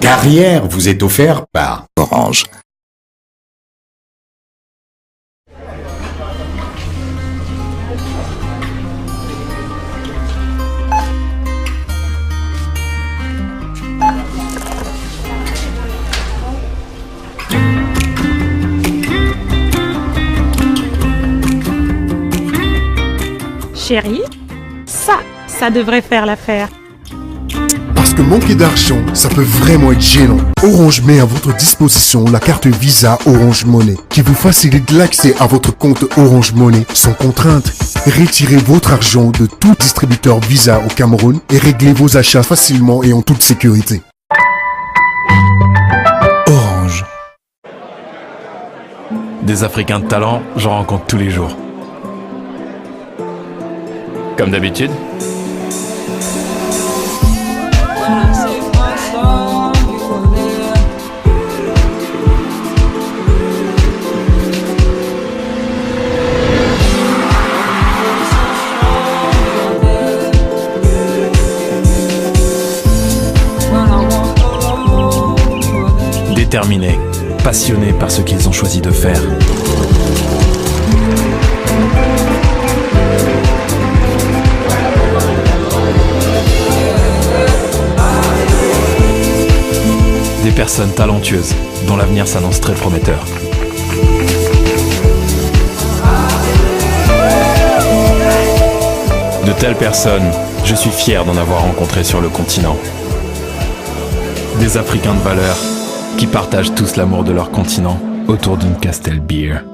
Carrière vous est offert par Orange. Chérie, ça devrait faire l'affaire. Parce que manquer d'argent, ça peut vraiment être gênant. Orange met à votre disposition la carte Visa Orange Money qui vous facilite l'accès à votre compte Orange Money sans contrainte. Retirez votre argent de tout distributeur Visa au Cameroun et réglez vos achats facilement et en toute sécurité. Orange. Des Africains de talent, j'en rencontre tous les jours. Comme d'habitude. Déterminés, passionnés par ce qu'ils ont choisi de faire. Des personnes talentueuses dont l'avenir s'annonce très prometteur. De telles personnes, je suis fier d'en avoir rencontré sur le continent. Des Africains de valeur qui partagent tous l'amour de leur continent autour d'une Castel Beer.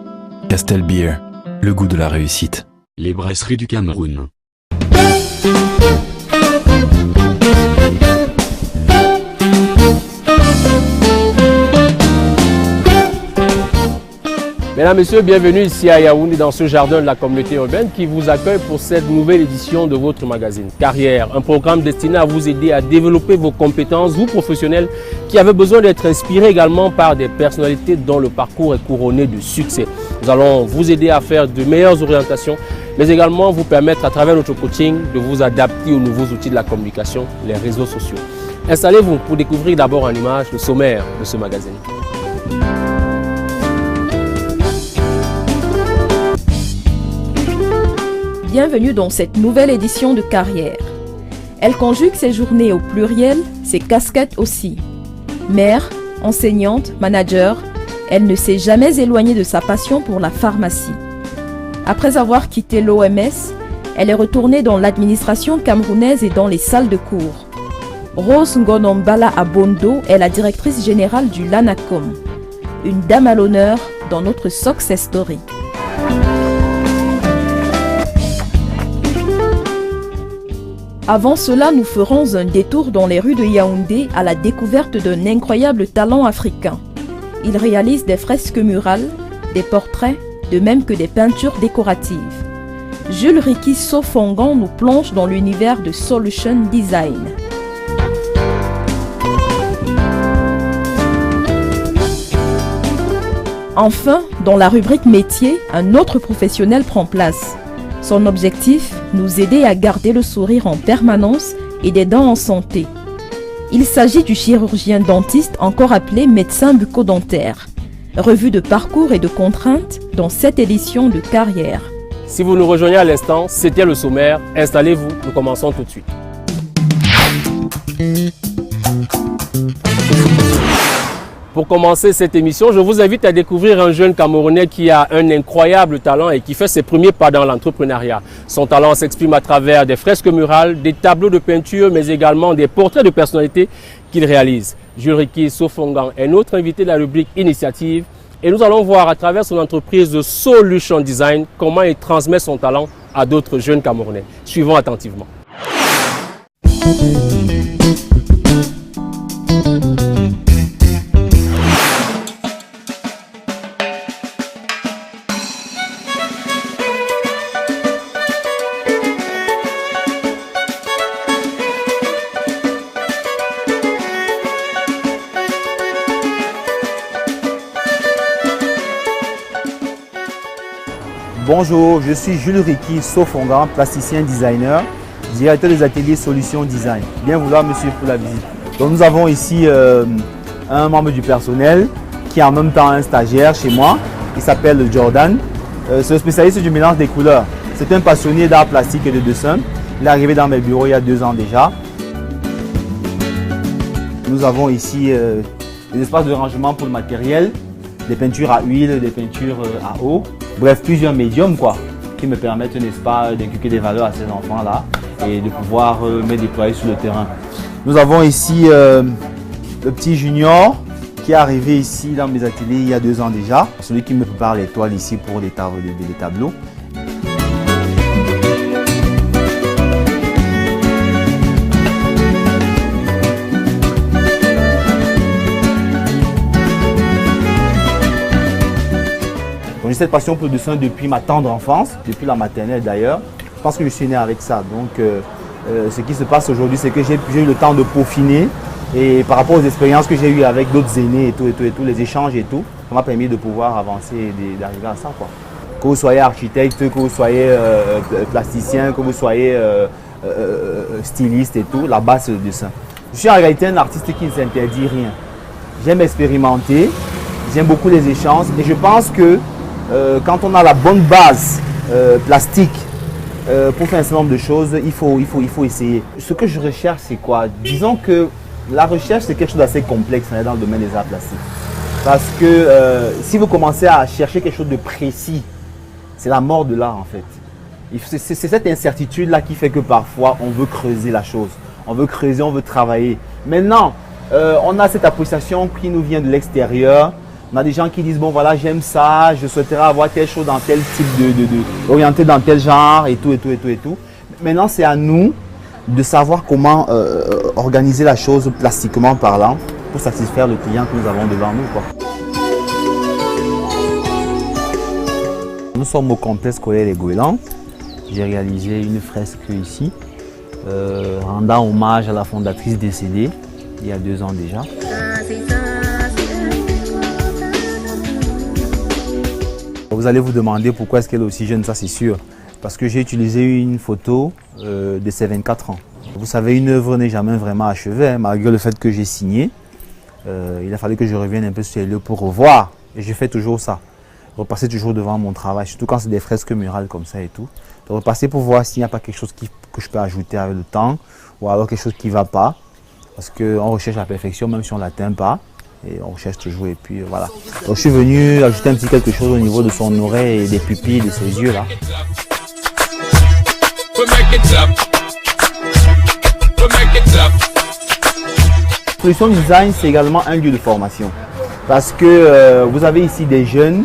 Castel Beer, le goût de la réussite. Les brasseries du Cameroun. Mesdames, Messieurs, bienvenue ici à Yaoundé dans ce jardin de la communauté urbaine qui vous accueille pour cette nouvelle édition de votre magazine Carrière, un programme destiné à vous aider à développer vos compétences, vous professionnels qui avez besoin d'être inspirés également par des personnalités dont le parcours est couronné de succès. Nous allons vous aider à faire de meilleures orientations, mais également vous permettre à travers notre coaching de vous adapter aux nouveaux outils de la communication, les réseaux sociaux. Installez-vous pour découvrir d'abord en image le sommaire de ce magazine. Bienvenue dans cette nouvelle édition de Carrière. Elle conjugue ses journées au pluriel, ses casquettes aussi. Mère, enseignante, manager, elle ne s'est jamais éloignée de sa passion pour la pharmacie. Après avoir quitté l'OMS, elle est retournée dans l'administration camerounaise et dans les salles de cours. Rose Ngonombala Abondo est la directrice générale du LANACOM, une dame à l'honneur dans notre success story. Avant cela, nous ferons un détour dans les rues de Yaoundé à la découverte d'un incroyable talent africain. Il réalise des fresques murales, des portraits, de même que des peintures décoratives. Jules Ricky Sofongan nous plonge dans l'univers de Solution Design. Enfin, dans la rubrique métier, un autre professionnel prend place. Son objectif, nous aider à garder le sourire en permanence et des dents en santé. Il s'agit du chirurgien dentiste, encore appelé médecin bucco-dentaire. Revue de parcours et de contraintes dans cette édition de Carrière. Si vous nous rejoignez à l'instant, c'était le sommaire. Installez-vous, nous commençons tout de suite. Pour commencer cette émission, je vous invite à découvrir un jeune Camerounais qui a un incroyable talent et qui fait ses premiers pas dans l'entrepreneuriat. Son talent s'exprime à travers des fresques murales, des tableaux de peinture, mais également des portraits de personnalités qu'il réalise. Jules Ricky Sofongan est notre invité de la rubrique Initiative et nous allons voir à travers son entreprise de Solution Design comment il transmet son talent à d'autres jeunes Camerounais. Suivons attentivement. Bonjour, je suis Jules Ricky Sofongan, plasticien designer, directeur des ateliers Solution Design. Bien vouloir me suivre pour la visite. Donc nous avons ici un membre du personnel qui est en même temps un stagiaire chez moi, qui s'appelle Jordan. C'est le spécialiste du mélange des couleurs. C'est un passionné d'art plastique et de dessin. Il est arrivé dans mes bureaux il y a 2 ans déjà. Nous avons ici des espaces de rangement pour le matériel, des peintures à huile, des peintures à eau. Bref, plusieurs médiums qui me permettent, n'est-ce pas, d'inculquer des valeurs à ces enfants-là et de pouvoir me déployer sur le terrain. Nous avons ici le petit Junior qui est arrivé ici dans mes ateliers il y a 2 ans déjà. Celui qui me prépare les toiles ici pour les tableaux. J'ai cette passion pour le dessin depuis ma tendre enfance, depuis la maternelle d'ailleurs. Je pense que je suis né avec ça. Donc ce qui se passe aujourd'hui, c'est que j'ai eu le temps de peaufiner. Et par rapport aux expériences que j'ai eues avec d'autres aînés et tout, les échanges et tout, ça m'a permis de pouvoir avancer et d'arriver à ça. Que vous soyez architecte, que vous soyez plasticien, que vous soyez styliste et tout, la base c'est le dessin. Je suis en réalité un artiste qui ne s'interdit rien. J'aime expérimenter, j'aime beaucoup les échanges et je pense que quand on a la bonne base plastique pour faire un certain nombre de choses, il faut essayer. Ce que je recherche, c'est quoi? Disons que la recherche, c'est quelque chose d'assez complexe dans le domaine des arts plastiques. Parce que si vous commencez à chercher quelque chose de précis, c'est la mort de l'art en fait. C'est cette incertitude-là qui fait que parfois, on veut creuser la chose. On veut creuser, on veut travailler. Maintenant, on a cette appréciation qui nous vient de l'extérieur. On a des gens qui disent, bon voilà, j'aime ça, je souhaiterais avoir telle chose dans tel type orienté dans tel genre et tout. Maintenant, c'est à nous de savoir comment organiser la chose plastiquement parlant pour satisfaire le client que nous avons devant nous. Nous sommes au complexe scolaire Les Goélands. J'ai réalisé une fresque ici, rendant hommage à la fondatrice décédée il y a 2 ans déjà. Vous allez vous demander pourquoi est-ce qu'elle est aussi jeune, ça c'est sûr. Parce que j'ai utilisé une photo de ses 24 ans. Vous savez, une œuvre n'est jamais vraiment achevée, malgré le fait que j'ai signé. Il a fallu que je revienne un peu sur les lieux pour revoir. Et je fais toujours ça. Repasser toujours devant mon travail, surtout quand c'est des fresques murales comme ça et tout. De repasser pour voir s'il n'y a pas quelque chose que je peux ajouter avec le temps, ou alors quelque chose qui ne va pas. Parce qu'on recherche la perfection même si on ne l'atteint pas. Et on cherche toujours et puis voilà. Donc je suis venu ajouter un petit quelque chose au niveau de son oreille et des pupilles, de ses yeux là. Solution Design, c'est également un lieu de formation. Parce que vous avez ici des jeunes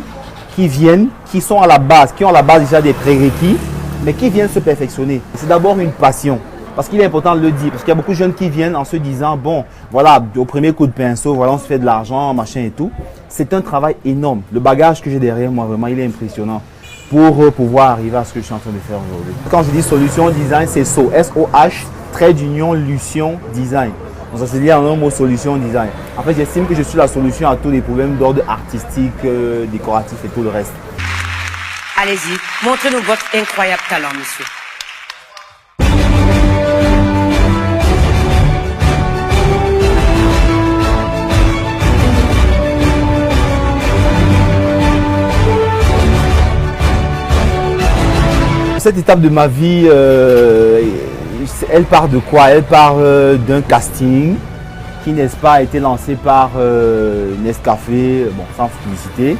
qui viennent, qui sont à la base, qui ont à la base déjà des prérequis, mais qui viennent se perfectionner. C'est d'abord une passion. Parce qu'il est important de le dire, parce qu'il y a beaucoup de jeunes qui viennent en se disant, bon, voilà, au premier coup de pinceau, voilà, on se fait de l'argent, machin et tout. C'est un travail énorme. Le bagage que j'ai derrière moi, vraiment, il est impressionnant pour pouvoir arriver à ce que je suis en train de faire aujourd'hui. Quand je dis Solution Design, c'est SO, S-O-H, trait d'union, Lution Design. Donc ça se dit en un mot Solution Design. En fait, j'estime que je suis la solution à tous les problèmes d'ordre artistique, décoratif et tout le reste. Allez-y, montrez-nous votre incroyable talent, monsieur. Cette étape de ma vie, elle part de quoi? Elle part d'un casting qui, n'est-ce pas, a été lancé par Nescafé, bon, sans publicité,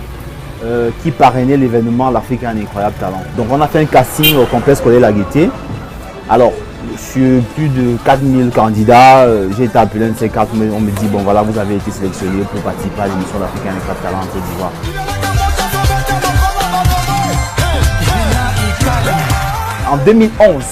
qui parrainait l'événement L'Afrique a un incroyable talent. Donc on a fait un casting au complexe scolaire La Gaîté. Alors, sur plus de 4000 candidats, j'ai été appelé un de ces quatre, mais on me dit, bon voilà, vous avez été sélectionné pour participer à l'émission L'Afrique a un incroyable talent en Côte d'Ivoire. En 2011,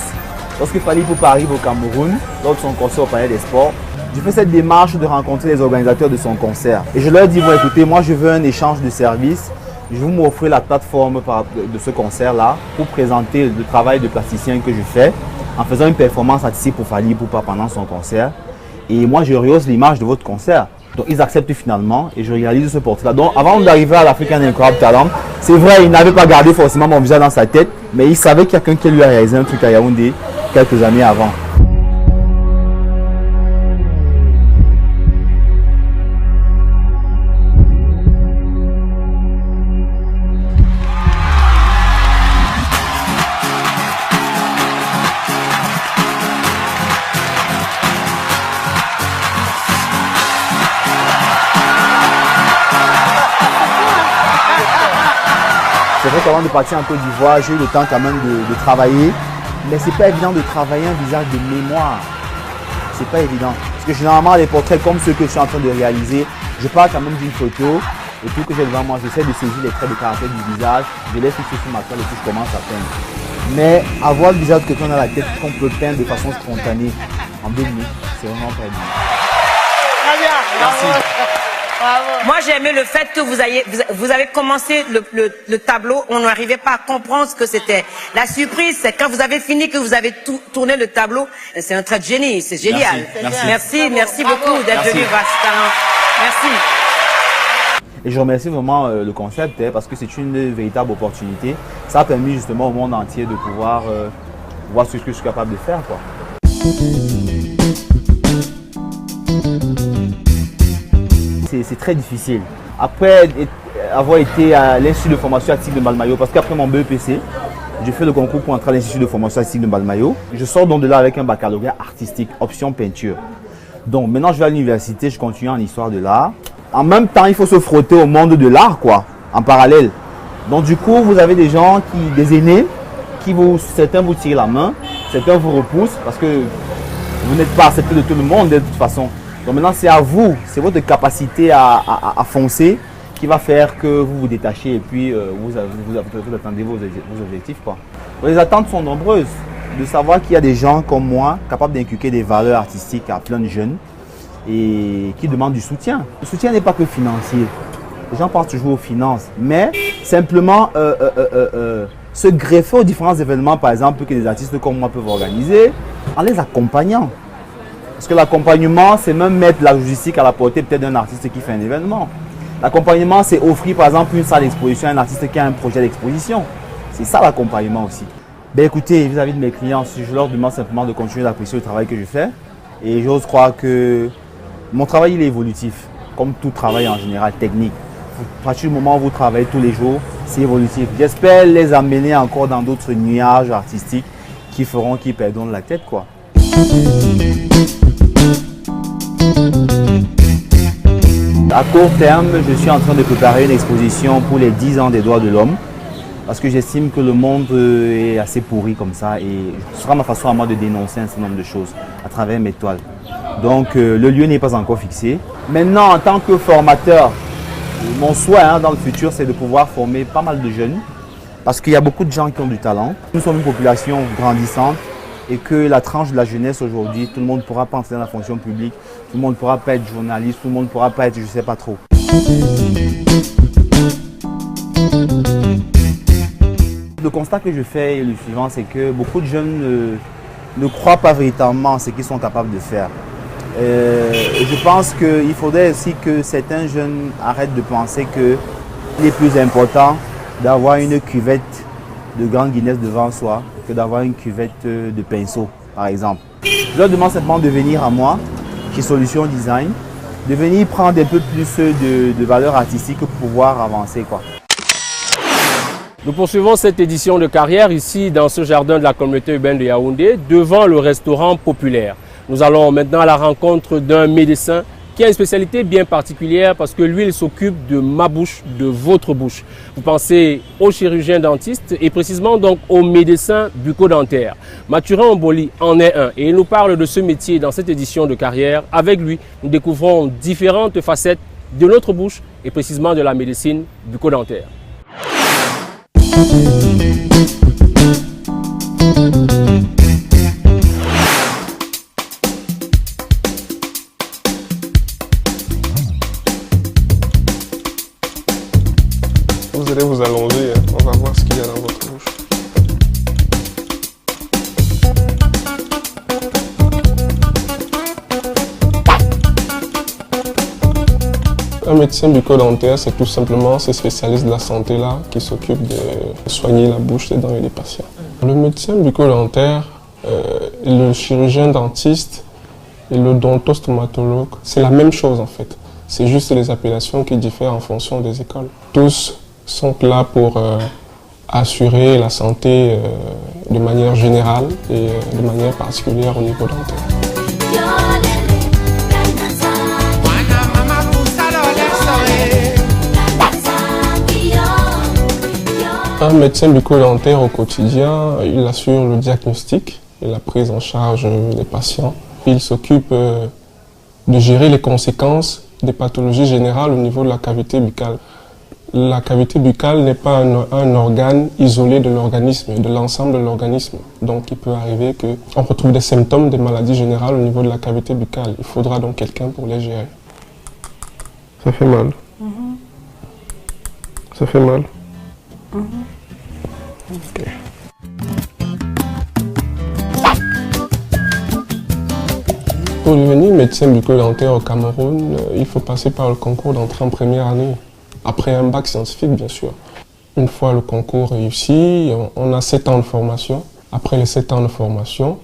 lorsque Fally Ipupa arrive au Cameroun, lors de son concert au Palais des Sports, j'ai fait cette démarche de rencontrer les organisateurs de son concert. Et je leur ai dit, bon écoutez, moi je veux un échange de services. Je vais m'offrir la plateforme de ce concert-là pour présenter le travail de plasticien que je fais en faisant une performance artistique pour Fally Ipupa pendant son concert. Et moi, je rehausse l'image de votre concert. Donc, ils acceptent finalement et je réalise ce portrait-là. Donc, avant d'arriver à l'Afrique a un incroyable talent, c'est vrai, il n'avait pas gardé forcément mon visage dans sa tête, mais il savait qu'il y a quelqu'un qui lui a réalisé un truc à Yaoundé quelques années avant. C'est vrai qu'avant de partir en Côte d'Ivoire, j'ai eu le temps quand même de travailler. Mais c'est pas évident de travailler un visage de mémoire. C'est pas évident. Parce que généralement, les portraits comme ceux que je suis en train de réaliser, je pars quand même d'une photo. Et tout que j'ai devant moi, j'essaie de saisir les traits de caractère du visage. Je les fixer sur ma toile et puis je commence à peindre. Mais avoir le visage de quelqu'un dans la tête qu'on peut peindre de façon spontanée en 2 minutes, c'est vraiment pas évident. Très bien. Merci. Bravo. Moi, j'ai aimé le fait que vous avez commencé le tableau, on n'arrivait pas à comprendre ce que c'était. La surprise, c'est quand vous avez fini, que vous avez tourné le tableau. C'est un trait de génie, c'est génial. Merci beaucoup d'être venu, Vastan. Merci. Et je remercie vraiment le concept parce que c'est une véritable opportunité. Ça a permis justement au monde entier de pouvoir voir ce que je suis capable de faire, quoi. C'est très difficile. Après avoir été à l'Institut de formation artistique de Mbalmayo, parce qu'après mon BEPC, j'ai fait le concours pour entrer à l'Institut de formation artistique de Mbalmayo. Je sors donc de là avec un baccalauréat artistique, option peinture. Donc maintenant je vais à l'université, je continue en histoire de l'art. En même temps, il faut se frotter au monde de l'art, quoi, en parallèle. Donc du coup, vous avez des gens, des aînés, certains vous tirent la main, certains vous repoussent, parce que vous n'êtes pas accepté de tout le monde de toute façon. Donc maintenant, c'est à vous, c'est votre capacité à foncer qui va faire que vous vous détachez et puis vous attendez vos objectifs, quoi. Donc, les attentes sont nombreuses. De savoir qu'il y a des gens comme moi capables d'inculquer des valeurs artistiques à plein de jeunes et qui demandent du soutien. Le soutien n'est pas que financier. Les gens pensent toujours aux finances, mais simplement se greffer aux différents événements, par exemple, que des artistes comme moi peuvent organiser, en les accompagnant. Parce que l'accompagnement, c'est même mettre la logistique à la portée peut-être d'un artiste qui fait un événement. L'accompagnement, c'est offrir par exemple une salle d'exposition à un artiste qui a un projet d'exposition. C'est ça l'accompagnement aussi. Ben écoutez, vis-à-vis de mes clients, je leur demande simplement de continuer d'apprécier le travail que je fais. Et j'ose croire que mon travail, il est évolutif, comme tout travail en général technique. À partir du moment où vous travaillez tous les jours, c'est évolutif. J'espère les amener encore dans d'autres nuages artistiques qui feront qu'ils perdront la tête, quoi. À court terme, je suis en train de préparer une exposition pour les 10 ans des droits de l'homme parce que j'estime que le monde est assez pourri comme ça et ce sera ma façon à moi de dénoncer un certain nombre de choses à travers mes toiles. Donc le lieu n'est pas encore fixé. Maintenant, en tant que formateur, mon souhait dans le futur, c'est de pouvoir former pas mal de jeunes parce qu'il y a beaucoup de gens qui ont du talent. Nous sommes une population grandissante et que la tranche de la jeunesse aujourd'hui, tout le monde ne pourra pas entrer dans la fonction publique, tout le monde ne pourra pas être journaliste, tout le monde ne pourra pas être, je ne sais pas trop. Le constat que je fais est le suivant, c'est que beaucoup de jeunes ne croient pas véritablement en ce qu'ils sont capables de faire. Je pense qu'il faudrait aussi que certains jeunes arrêtent de penser qu'il est plus important d'avoir une cuvette de Grand Guinness devant soi que d'avoir une cuvette de pinceau, par exemple. Je leur demande simplement de venir à moi, chez Solution Design, de venir prendre un peu plus de valeur artistique pour pouvoir avancer, quoi. Nous poursuivons cette édition de carrière ici dans ce jardin de la communauté urbaine de Yaoundé, devant le restaurant populaire. Nous allons maintenant à la rencontre d'un médecin qui a une spécialité bien particulière parce que lui, il s'occupe de ma bouche, de votre bouche. Vous pensez au chirurgien dentiste et précisément donc au médecin bucco-dentaire. Mathurin Omboli en est un et il nous parle de ce métier dans cette édition de Carrière. Avec lui, nous découvrons différentes facettes de notre bouche et précisément de la médecine bucco-dentaire. Vous allez vous allonger, on va voir ce qu'il y a dans votre bouche. Un médecin bucco-dentaire, c'est tout simplement ces spécialistes de la santé là qui s'occupent de soigner la bouche, les dents et les patients. Le médecin bucco-dentaire, le chirurgien dentiste et le dentostomatologue, c'est la même chose en fait. C'est juste les appellations qui diffèrent en fonction des écoles. Tous sont là pour assurer la santé de manière générale et de manière particulière au niveau dentaire. Un médecin bucco-dentaire au quotidien, il assure le diagnostic et la prise en charge des patients. Il s'occupe de gérer les conséquences des pathologies générales au niveau de la cavité buccale. La cavité buccale n'est pas un organe isolé de l'organisme, de l'ensemble de l'organisme. Donc il peut arriver qu'on retrouve des symptômes des maladies générales au niveau de la cavité buccale. Il faudra donc quelqu'un pour les gérer. Ça fait mal. Ça fait mal. Okay. Pour devenir médecin bucco-dentaire au Cameroun, il faut passer par le concours d'entrée en première année. Après un bac scientifique, bien sûr. Une fois le concours réussi, on a 7 ans de formation. Après les 7 ans de formation,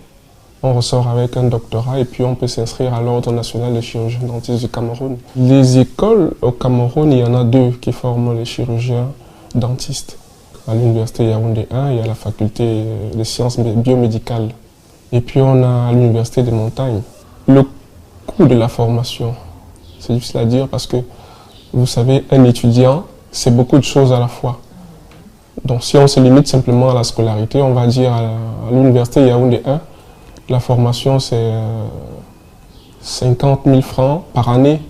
on ressort avec un doctorat et puis on peut s'inscrire à l'Ordre national des chirurgiens dentistes du Cameroun. Les écoles au Cameroun, il y en a 2 qui forment les chirurgiens dentistes. À l'université Yaoundé 1, il y a la faculté des sciences biomédicales. Et puis on a à l'université des montagnes. Le coût de la formation, c'est difficile à dire parce que vous savez, un étudiant, c'est beaucoup de choses à la fois. Donc si on se limite simplement à la scolarité, on va dire à l'université Yaoundé 1, la formation c'est 50 000 francs par année.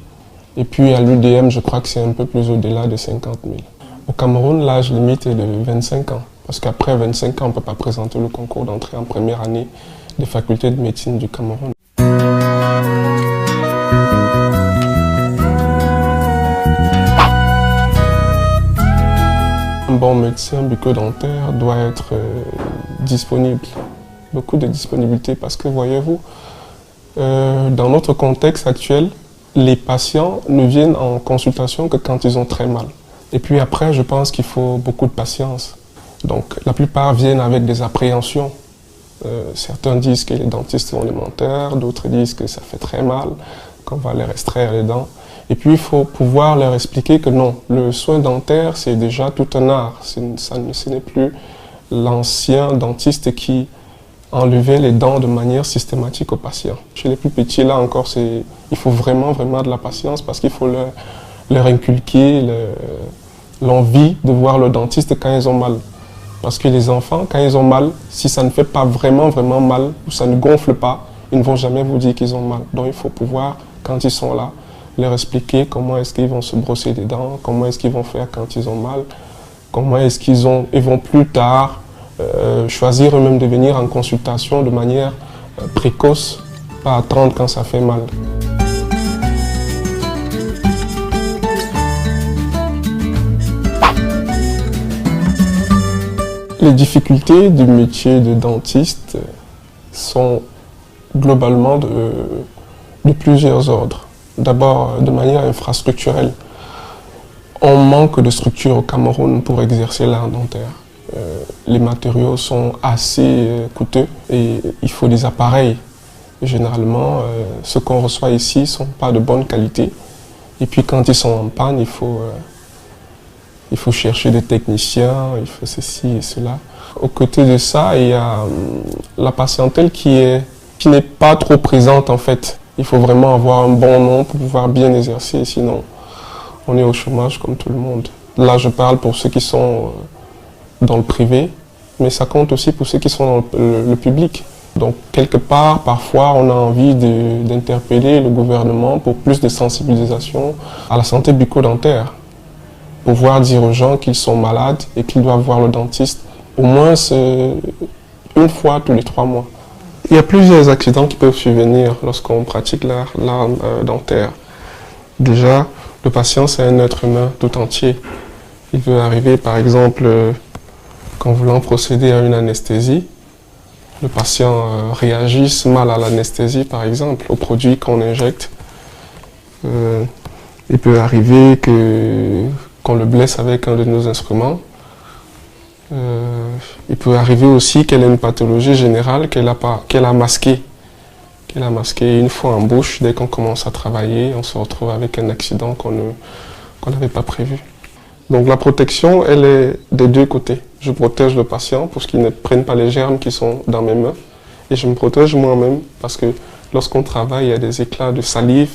Et puis à l'UDM, je crois que c'est un peu plus au-delà de 50 000. Au Cameroun, l'âge limite est de 25 ans. Parce qu'après 25 ans, on ne peut pas présenter le concours d'entrée en première année des facultés de médecine du Cameroun. Un bon médecin bucco-dentaire doit être disponible. Beaucoup de disponibilité parce que, voyez-vous, dans notre contexte actuel, les patients ne viennent en consultation que quand ils ont très mal. Et puis après, je pense qu'il faut beaucoup de patience. Donc, la plupart viennent avec des appréhensions. Certains disent que les dentistes sont les menteurs, d'autres disent que ça fait très mal, qu'on va leur extraire les dents. Et puis, il faut pouvoir leur expliquer que non, le soin dentaire, c'est déjà tout un art. Ce n'est plus l'ancien dentiste qui enlevait les dents de manière systématique aux patients. Chez les plus petits, là encore, il faut vraiment de la patience parce qu'il faut leur inculquer l'envie de voir le dentiste quand ils ont mal. Parce que les enfants, quand ils ont mal, si ça ne fait pas vraiment mal, ou ça ne gonfle pas, ils ne vont jamais vous dire qu'ils ont mal. Donc il faut pouvoir, quand ils sont là, leur expliquer comment est-ce qu'ils vont se brosser les dents, comment est-ce qu'ils vont faire quand ils ont mal, comment est-ce qu'ils vont plus tard choisir eux-mêmes de venir en consultation de manière précoce, pas attendre quand ça fait mal. Les difficultés du métier de dentiste sont globalement de plusieurs ordres. D'abord, de manière infrastructurelle. On manque de structure au Cameroun pour exercer l'art dentaire. Les matériaux sont assez coûteux et il faut des appareils. Généralement, ce qu'on reçoit ici ne sont pas de bonne qualité. Et puis quand ils sont en panne, il faut chercher des techniciens, il faut ceci et cela. Aux côtés de ça, il y a la patientèle qui n'est pas trop présente en fait. Il faut vraiment avoir un bon nom pour pouvoir bien exercer, sinon on est au chômage comme tout le monde. Là, je parle pour ceux qui sont dans le privé, mais ça compte aussi pour ceux qui sont dans le public. Donc, quelque part, parfois, on a envie d'interpeller le gouvernement pour plus de sensibilisation à la santé bucco-dentaire. Pouvoir dire aux gens qu'ils sont malades et qu'ils doivent voir le dentiste au moins une fois tous les 3 mois. Il y a plusieurs accidents qui peuvent survenir lorsqu'on pratique l'art dentaire. Déjà, le patient, c'est un être humain tout entier. Il peut arriver, par exemple, qu'en voulant procéder à une anesthésie, le patient réagisse mal à l'anesthésie, par exemple, au produit qu'on injecte. Il peut arriver qu'on le blesse avec un de nos instruments. Il peut arriver aussi qu'elle ait une pathologie générale qu'elle a masquée. Qu'elle a masquée une fois en bouche. Dès qu'on commence à travailler, on se retrouve avec un accident qu'on n'avait pas prévu. Donc la protection, elle est des deux côtés. Je protège le patient pour qu'il ne prenne pas les germes qui sont dans mes mains. Et je me protège moi-même parce que lorsqu'on travaille, il y a des éclats de salive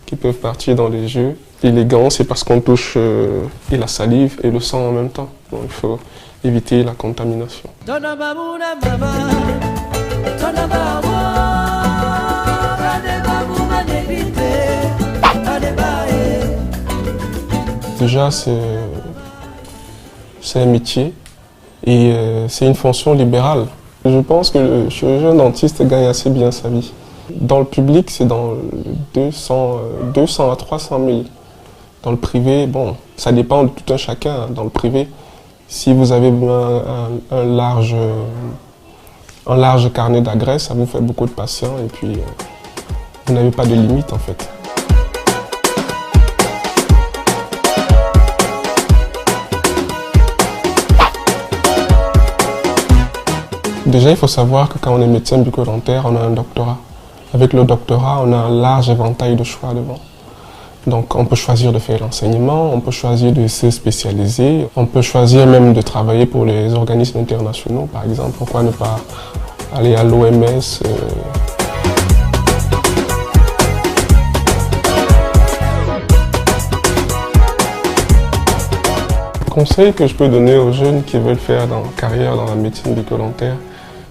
qui peuvent partir dans les yeux. Et les gants, c'est parce qu'on touche et la salive et le sang en même temps. Donc il faut éviter la contamination. Déjà, c'est un métier et c'est une fonction libérale. Je pense que le chirurgien dentiste gagne assez bien sa vie. Dans le public, c'est dans 200 à 300 000. Dans le privé, bon, ça dépend de tout un chacun. Dans le privé, si vous avez un large carnet d'adresses, ça vous fait beaucoup de patients et puis vous n'avez pas de limite en fait. Déjà, il faut savoir que quand on est médecin bucco-dentaire, on a un doctorat. Avec le doctorat, on a un large éventail de choix devant. Donc, on peut choisir de faire l'enseignement, on peut choisir de se spécialiser, on peut choisir même de travailler pour les organismes internationaux, par exemple. Pourquoi ne pas aller à l'OMS Le conseil que je peux donner aux jeunes qui veulent faire une carrière dans la médecine bucco-dentaire,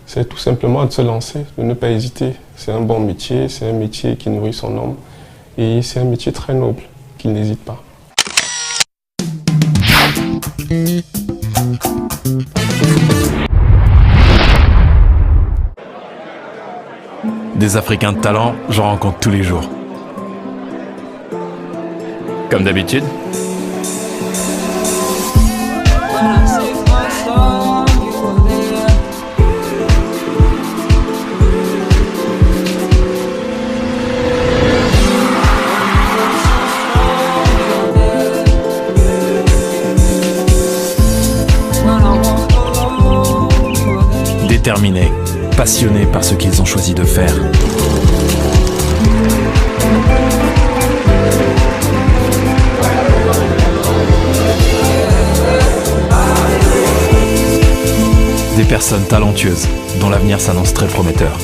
c'est tout simplement de se lancer, de ne pas hésiter. C'est un bon métier, c'est un métier qui nourrit son homme et c'est un métier très noble, qu'il n'hésite pas. Des Africains de talent, j'en rencontre tous les jours. Comme d'habitude. Déterminés, passionnés par ce qu'ils ont choisi de faire. Des personnes talentueuses dont l'avenir s'annonce très prometteur.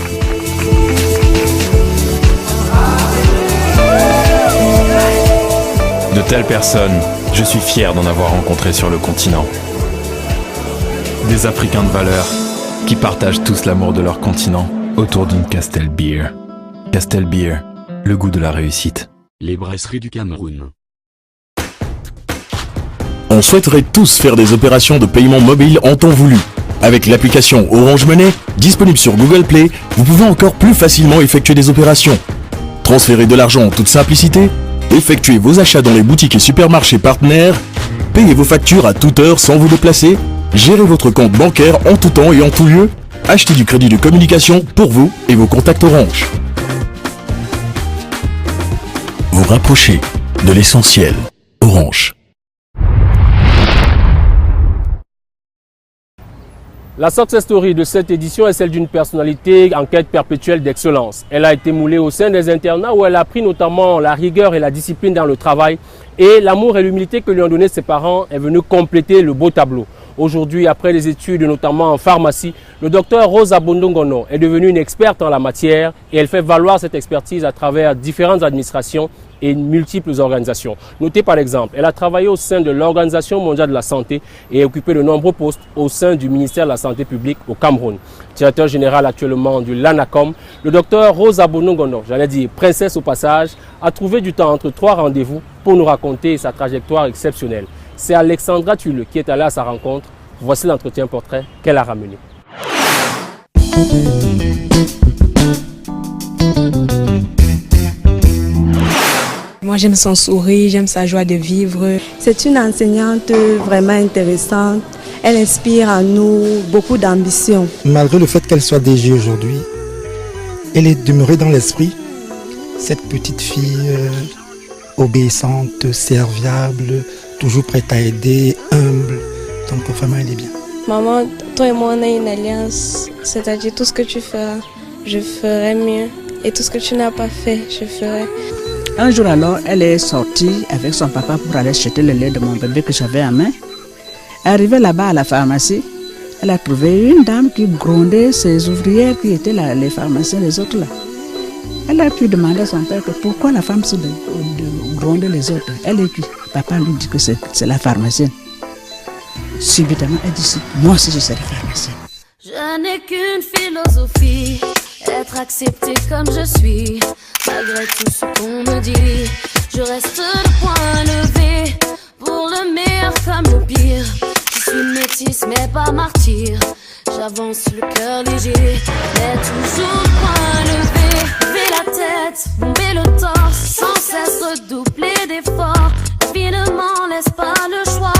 De telles personnes, je suis fier d'en avoir rencontré sur le continent. Des Africains de valeur qui partagent tous l'amour de leur continent autour d'une Castel Beer. Castel Beer, le goût de la réussite. Les brasseries du Cameroun. On souhaiterait tous faire des opérations de paiement mobile en temps voulu. Avec l'application Orange Money, disponible sur Google Play, vous pouvez encore plus facilement effectuer des opérations. Transférer de l'argent en toute simplicité, effectuer vos achats dans les boutiques et supermarchés partenaires, payer vos factures à toute heure sans vous déplacer, gérer votre compte bancaire en tout temps et en tout lieu, acheter du crédit de communication pour vous et vos contacts Orange. Vous rapprochez de l'essentiel. Orange. La success story de cette édition est celle d'une personnalité en quête perpétuelle d'excellence. Elle a été moulée au sein des internats où elle a appris notamment la rigueur et la discipline dans le travail. Et l'amour et l'humilité que lui ont donné ses parents est venu compléter le beau tableau. Aujourd'hui, après des études notamment en pharmacie, le docteur Rosa Bondongono est devenue une experte en la matière et elle fait valoir cette expertise à travers différentes administrations et multiples organisations. Notez par exemple, elle a travaillé au sein de l'Organisation mondiale de la santé et occupé de nombreux postes au sein du ministère de la Santé publique au Cameroun. Directeur général actuellement du LANACOM, le docteur Rosa Bondongono, j'allais dire princesse au passage, a trouvé du temps entre 3 rendez-vous pour nous raconter sa trajectoire exceptionnelle. C'est Alexandra Tulle qui est allée à sa rencontre. Voici l'entretien portrait qu'elle a ramené. Moi, j'aime son sourire, j'aime sa joie de vivre. C'est une enseignante vraiment intéressante. Elle inspire en nous beaucoup d'ambition. Malgré le fait qu'elle soit DG aujourd'hui, elle est demeurée dans l'esprit cette petite fille obéissante, serviable, toujours prête à aider, humble. Donc vraiment, elle est bien. Maman, toi et moi, on a une alliance. C'est-à-dire tout ce que tu feras, je ferai mieux. Et tout ce que tu n'as pas fait, je ferai. Un jour alors, elle est sortie avec son papa pour aller acheter le lait de mon bébé que j'avais à main. Arrivée là-bas à la pharmacie, elle a trouvé une dame qui grondait ses ouvrières qui étaient là, les pharmaciens, les autres là. Elle a pu demander à son père que pourquoi la femme se grondait les autres. Elle est qui? Papa lui dit que c'est la pharmacienne. Subitement, elle dit moi aussi je serai pharmacienne. Je n'ai qu'une philosophie, être accepté comme je suis. Malgré tout ce qu'on me dit, je reste le point levé. Pour le meilleur comme le pire, je suis métisse mais pas martyr. J'avance le cœur léger, mais toujours le point levé. Lever la tête, bomber le torse, sans cesse redoubler d'efforts. La vie ne m'en laisse pas le choix.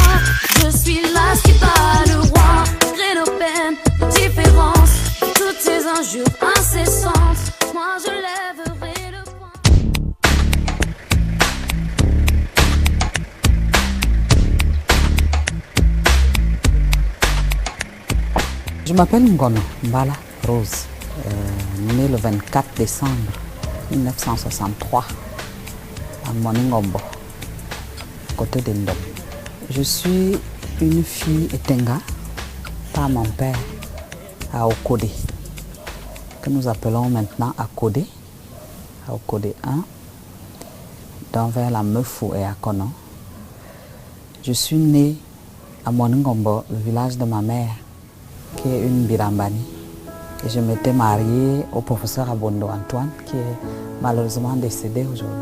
Je suis là qui bat le roi. Malgré nos peines, nos différences, toutes ces injures incessantes, moi je lèverai. Je m'appelle Ngono Mbala Rose, née le 24 décembre 1963 à Moningombo, côté d'Indom. Je suis une fille Etenga par mon père à Okode, que nous appelons maintenant Akode, à Okode 1, donc vers la Meufou et à Konon. Je suis née à Moningombo, le village de ma mère, qui est une Birambani. Et je m'étais mariée au professeur Abondo Antoine, qui est malheureusement décédé aujourd'hui.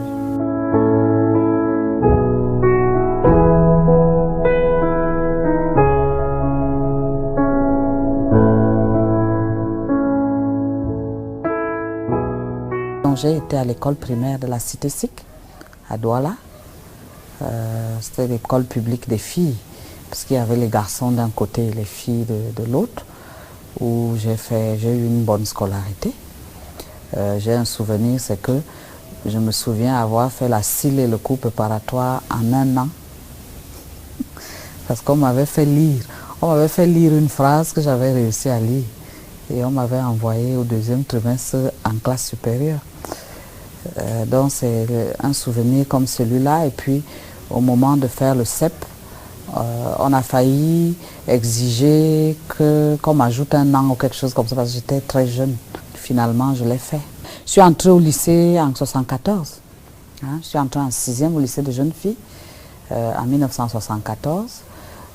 J'ai été à l'école primaire de la cité Sikh, à Douala. C'était l'école publique des filles, parce qu'il y avait les garçons d'un côté et les filles de l'autre, où j'ai eu une bonne scolarité. J'ai un souvenir, c'est que je me souviens avoir fait la CIL et le cours préparatoire en 1 an. Parce qu'on m'avait fait lire une phrase que j'avais réussi à lire. Et on m'avait envoyé au 2e trimestre en classe supérieure. Donc c'est un souvenir comme celui-là. Et puis au moment de faire le CEP, on a failli exiger qu'on m'ajoute 1 an ou quelque chose comme ça parce que j'étais très jeune. Finalement, je l'ai fait. Je suis entrée au lycée en 1974. Je suis entrée en 6e au lycée de jeunes filles en 1974,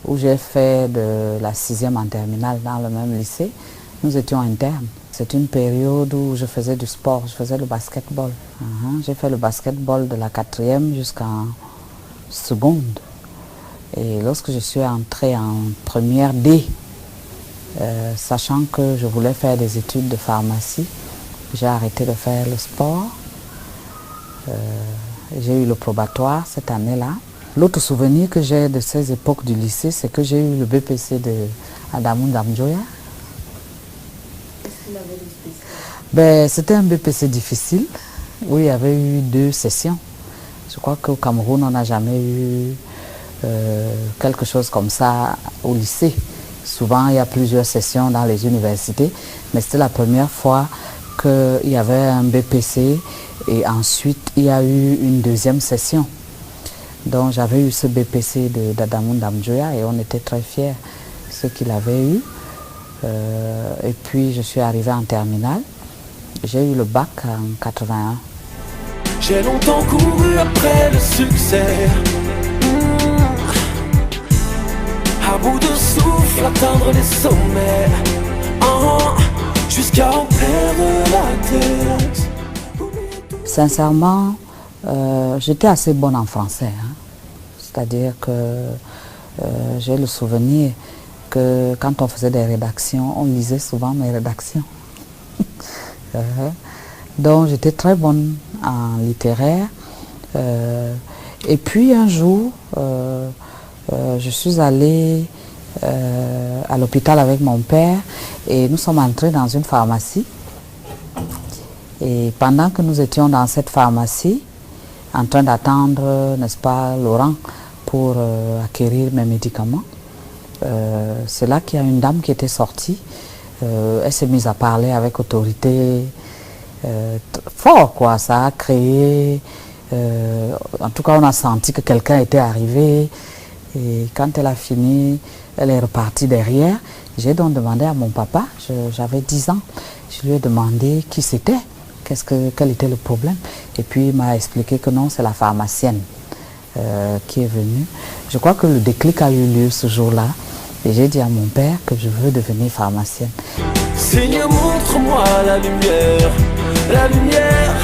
où j'ai fait de la 6e en terminale dans le même lycée. Nous étions internes. C'est une période où je faisais du sport, je faisais le basketball. J'ai fait le basketball de la 4e jusqu'en seconde. Et lorsque je suis entrée en première D, sachant que je voulais faire des études de pharmacie, j'ai arrêté de faire le sport. J'ai eu le probatoire cette année-là. L'autre souvenir que j'ai de ces époques du lycée, c'est que j'ai eu le BPC de Adamou Ndamjoya. Qu'est-ce qu'il avait de spécial? C'était un BPC difficile, où il y avait eu 2 sessions. Je crois qu'au Cameroun, on n'a jamais eu quelque chose comme ça au lycée. Souvent, il y a plusieurs sessions dans les universités, mais c'était la première fois qu'il y avait un BPC et ensuite il y a eu une 2e session. Donc j'avais eu ce BPC d'Adamou Ndamjoya et on était très fiers. ce qu'il avait eu. Et puis je suis arrivée en terminale. J'ai eu le bac en 81. J'ai longtemps couru après le succès, à bout de souffle, atteindre les sommets, jusqu'à en perdre la tête. Sincèrement, j'étais assez bonne en français. Hein. C'est-à-dire que j'ai le souvenir que quand on faisait des rédactions, on lisait souvent mes rédactions. Donc j'étais très bonne en littéraire. Et puis un jour, je suis allée à l'hôpital avec mon père et nous sommes entrés dans une pharmacie. Et pendant que nous étions dans cette pharmacie, en train d'attendre, n'est-ce pas, Laurent, pour acquérir mes médicaments, c'est là qu'il y a une dame qui était sortie. Elle s'est mise à parler avec autorité, fort quoi, ça a créé, en tout cas on a senti que quelqu'un était arrivé, et quand elle a fini, elle est repartie derrière. J'ai donc demandé à mon papa, j'avais 10 ans, je lui ai demandé qui c'était, quel était le problème, et puis il m'a expliqué que non, c'est la pharmacienne qui est venue. Je crois que le déclic a eu lieu ce jour-là, et j'ai dit à mon père que je veux devenir pharmacienne. Seigneur, montre-moi la lumière, la lumière,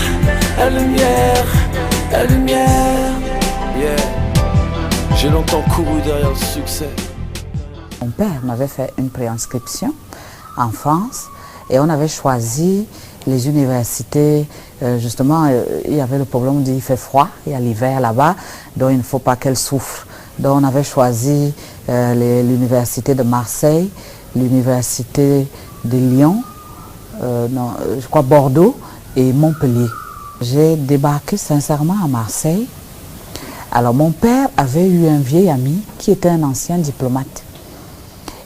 la lumière, la lumière. Yeah. J'ai longtemps couru derrière le succès. Mon père m'avait fait une préinscription en France et on avait choisi les universités. Justement, il y avait le problème, on dit il fait froid, il y a l'hiver là-bas, donc il ne faut pas qu'elle souffre. Donc on avait choisi l'université de Marseille, l'université de Lyon, je crois Bordeaux et Montpellier. J'ai débarqué sincèrement à Marseille. Alors mon père avait eu un vieil ami qui était un ancien diplomate.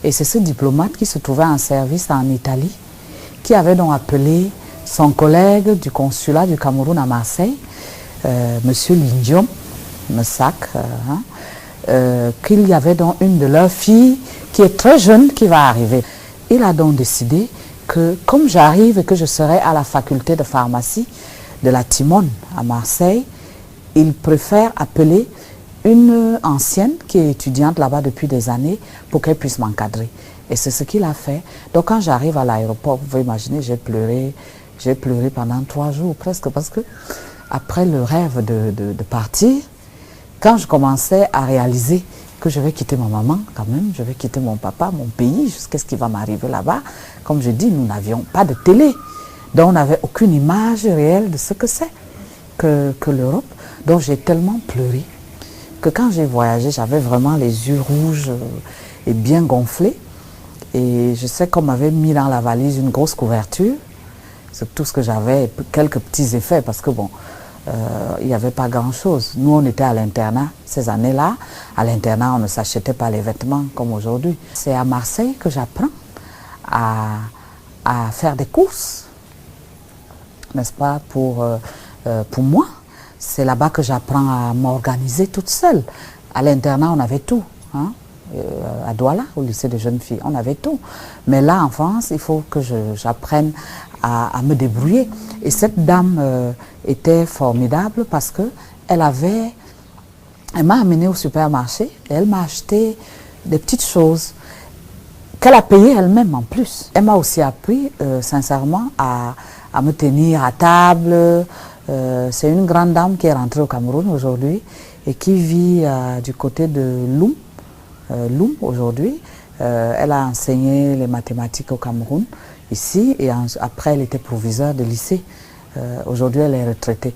Et c'est ce diplomate qui se trouvait en service en Italie, qui avait donc appelé son collègue du consulat du Cameroun à Marseille, Monsieur Lindium Messac, qu'il y avait donc une de leurs filles qui est très jeune qui va arriver. Il a donc décidé que comme j'arrive et que je serai à la faculté de pharmacie de la Timone à Marseille, il préfère appeler une ancienne qui est étudiante là-bas depuis des années pour qu'elle puisse m'encadrer. Et c'est ce qu'il a fait. Donc quand j'arrive à l'aéroport, vous pouvez imaginer, j'ai pleuré pendant 3 jours presque, parce que après le rêve de partir, quand je commençais à réaliser que je vais quitter ma maman quand même, je vais quitter mon papa, mon pays, qu'est-ce qui va m'arriver là-bas? Comme je dis, nous n'avions pas de télé, donc on n'avait aucune image réelle de ce que c'est que l'Europe. Donc j'ai tellement pleuré que quand j'ai voyagé, j'avais vraiment les yeux rouges et bien gonflés. Et je sais qu'on m'avait mis dans la valise une grosse couverture. C'est tout ce que j'avais, quelques petits effets, parce que bon, il n'y avait pas grand-chose. Nous, on était à l'internat ces années-là. À l'internat, on ne s'achetait pas les vêtements comme aujourd'hui. C'est à Marseille que j'apprends à faire des courses, n'est-ce pas, pour moi. C'est là-bas que j'apprends à m'organiser toute seule. À l'internat, on avait tout. Hein? À Douala, au lycée des jeunes filles, on avait tout. Mais là, en France, il faut que j'apprenne à me débrouiller. Et cette dame était formidable parce qu'elle m'a amenée au supermarché et elle m'a acheté des petites choses qu'elle a payées elle-même en plus. Elle m'a aussi appris, sincèrement, à me tenir à table. C'est une grande dame qui est rentrée au Cameroun aujourd'hui et qui vit du côté de Loum aujourd'hui. Elle a enseigné les mathématiques au Cameroun ici et après elle était proviseure de lycée. Aujourd'hui elle est retraitée.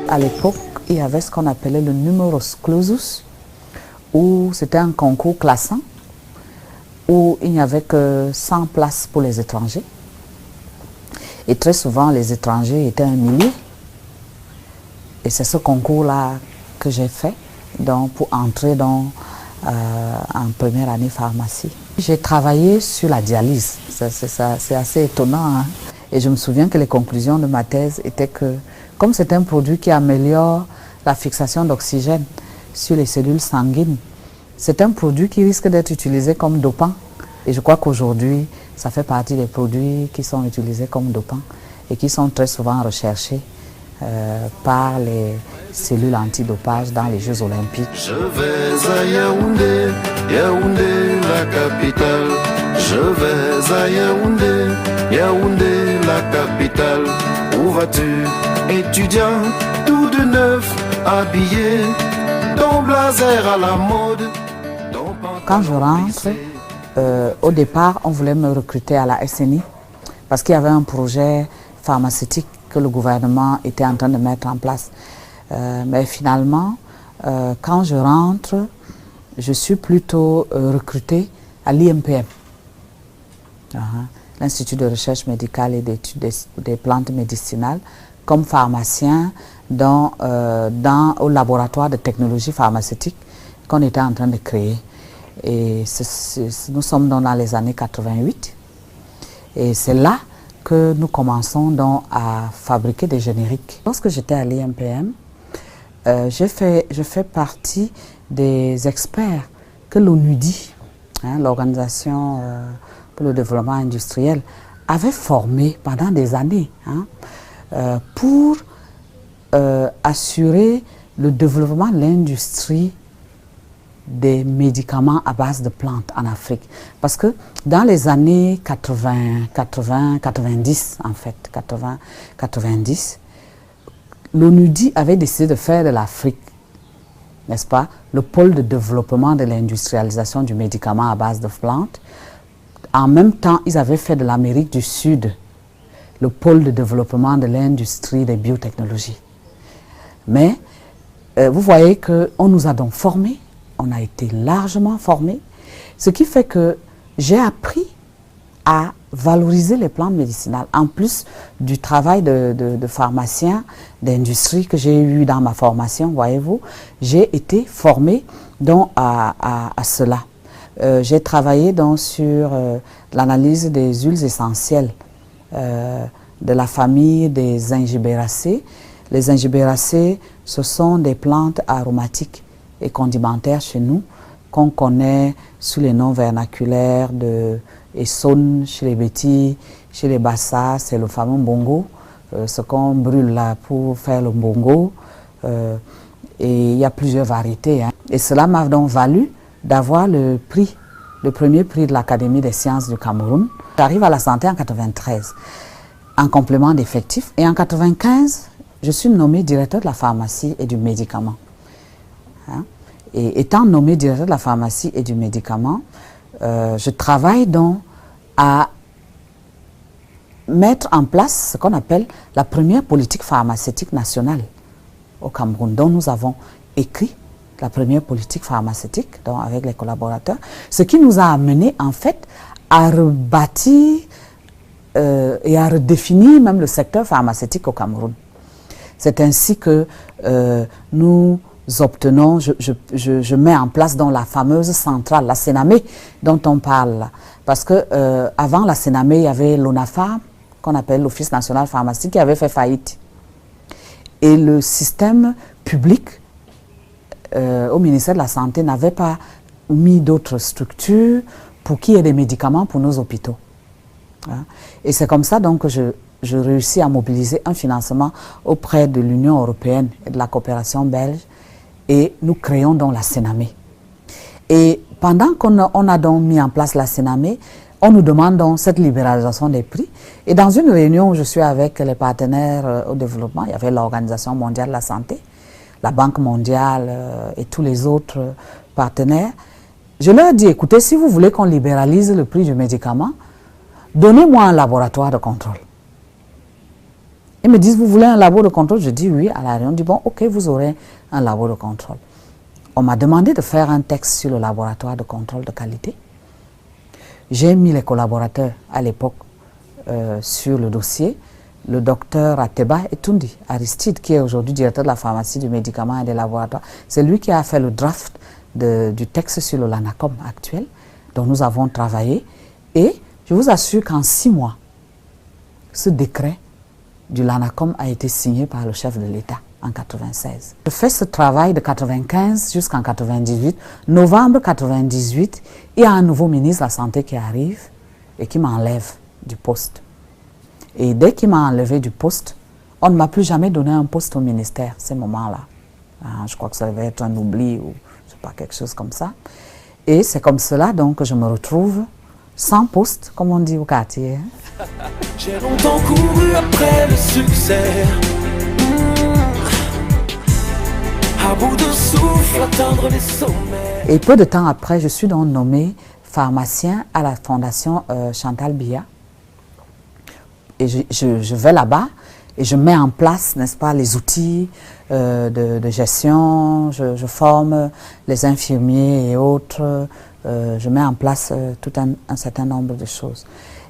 À l'époque, il y avait ce qu'on appelait le numerus clausus, où c'était un concours classant, où il n'y avait que 100 places pour les étrangers. Et très souvent, les étrangers étaient 1 millier. Et c'est ce concours-là que j'ai fait donc, pour entrer en première année pharmacie. J'ai travaillé sur la dialyse, c'est assez étonnant, hein? Et je me souviens que les conclusions de ma thèse étaient que, comme c'est un produit qui améliore la fixation d'oxygène sur les cellules sanguines, c'est un produit qui risque d'être utilisé comme dopant. Et je crois qu'aujourd'hui, ça fait partie des produits qui sont utilisés comme dopants et qui sont très souvent recherchés par les cellules antidopage dans les Jeux Olympiques. Je vais à Yaoundé, Yaoundé la capitale. Je vais à Yaoundé, Yaoundé la capitale. Où vas-tu, étudiant, tout de neuf, habillé, ton blazer à la mode. Quand je rentre, au départ, on voulait me recruter à la SNI parce qu'il y avait un projet pharmaceutique que le gouvernement était en train de mettre en place. Mais finalement, quand je rentre, je suis plutôt recrutée à l'IMPM, l'Institut de recherche médicale et d'études des plantes médicinales, comme pharmacien au laboratoire de technologie pharmaceutique qu'on était en train de créer. Et nous sommes dans les années 88 et c'est là que nous commençons donc à fabriquer des génériques. Lorsque j'étais à l'IMPM, je fais partie des experts que l'ONUDI, l'Organisation pour le développement industriel, avait formés pendant des années pour assurer le développement de l'industrie des médicaments à base de plantes en Afrique. Parce que dans les années 90, en fait, 90, l'ONUDI avait décidé de faire de l'Afrique, n'est-ce pas, le pôle de développement de l'industrialisation du médicament à base de plantes. En même temps, ils avaient fait de l'Amérique du Sud le pôle de développement de l'industrie des biotechnologies. Mais vous voyez qu'on nous a donc formés, on a été largement formés, ce qui fait que j'ai appris à valoriser les plantes médicinales. En plus du travail de pharmacien d'industrie que j'ai eu dans ma formation, voyez-vous, j'ai été formée donc à cela. J'ai travaillé donc sur l'analyse des huiles essentielles de la famille des Zingiberaceae. Les Zingiberaceae, ce sont des plantes aromatiques et condimentaires chez nous, qu'on connaît sous les noms vernaculaires de Essone, chez les Bétis, chez les Bassa, c'est le fameux mbongo, ce qu'on brûle là pour faire le mbongo. Et il y a plusieurs variétés. Et cela m'a donc valu d'avoir le premier prix de l'Académie des sciences du Cameroun. J'arrive à la santé en 93, en complément d'effectifs. Et en 95, je suis nommé directeur de la pharmacie et du médicament. Et étant nommé directeur de la pharmacie et du médicament, je travaille donc à mettre en place ce qu'on appelle la première politique pharmaceutique nationale au Cameroun, dont nous avons écrit la première politique pharmaceutique donc avec les collaborateurs, ce qui nous a amené en fait à rebâtir et à redéfinir même le secteur pharmaceutique au Cameroun. C'est ainsi que nous obtenons, je mets en place dans la fameuse centrale, la Sénamé dont on parle là. Parce que avant la Sénamé, il y avait l'ONAPHAM, qu'on appelle l'Office national pharmaceutique, qui avait fait faillite. Et le système public au ministère de la Santé n'avait pas mis d'autres structures pour qu'il y ait des médicaments pour nos hôpitaux. Et c'est comme ça donc que je réussis à mobiliser un financement auprès de l'Union européenne et de la coopération belge. Et nous créons donc la Sénamé. Et pendant qu'on a donc mis en place la Sénamé, on nous demande donc cette libéralisation des prix. Et dans une réunion où je suis avec les partenaires au développement, il y avait l'Organisation mondiale de la santé, la Banque mondiale et tous les autres partenaires. Je leur dis, écoutez, si vous voulez qu'on libéralise le prix du médicament, donnez-moi un laboratoire de contrôle. Ils me disent, vous voulez un labo de contrôle? Je dis oui. À la réunion, on dit, bon, ok, vous aurez un labo de contrôle. On m'a demandé de faire un texte sur le laboratoire de contrôle de qualité. J'ai mis les collaborateurs à l'époque sur le dossier. Le docteur Ateba Etundi Aristide, qui est aujourd'hui directeur de la pharmacie, du médicament et des laboratoires, c'est lui qui a fait le draft du texte sur le LANACOM actuel, dont nous avons travaillé. Et je vous assure qu'en 6 mois, ce décret du LANACOM a été signé par le chef de l'État en 1996. Je fais ce travail de 1995 jusqu'en 1998. Novembre 1998, il y a un nouveau ministre de la Santé qui arrive et qui m'enlève du poste. Et dès qu'il m'a enlevé du poste, on ne m'a plus jamais donné un poste au ministère, ces moments-là. Je crois que ça devait être un oubli ou je sais pas, quelque chose comme ça. Et c'est comme cela donc que je me retrouve sans poste, comme on dit au quartier. J'ai longtemps couru après le succès, à bout de souffle, atteindre les sommets. Et peu de temps après, je suis donc nommé pharmacien à la fondation Chantal Biya. Et je vais là-bas et je mets en place, n'est-ce pas, les outils de gestion, je forme les infirmiers et autres, je mets en place tout un certain nombre de choses.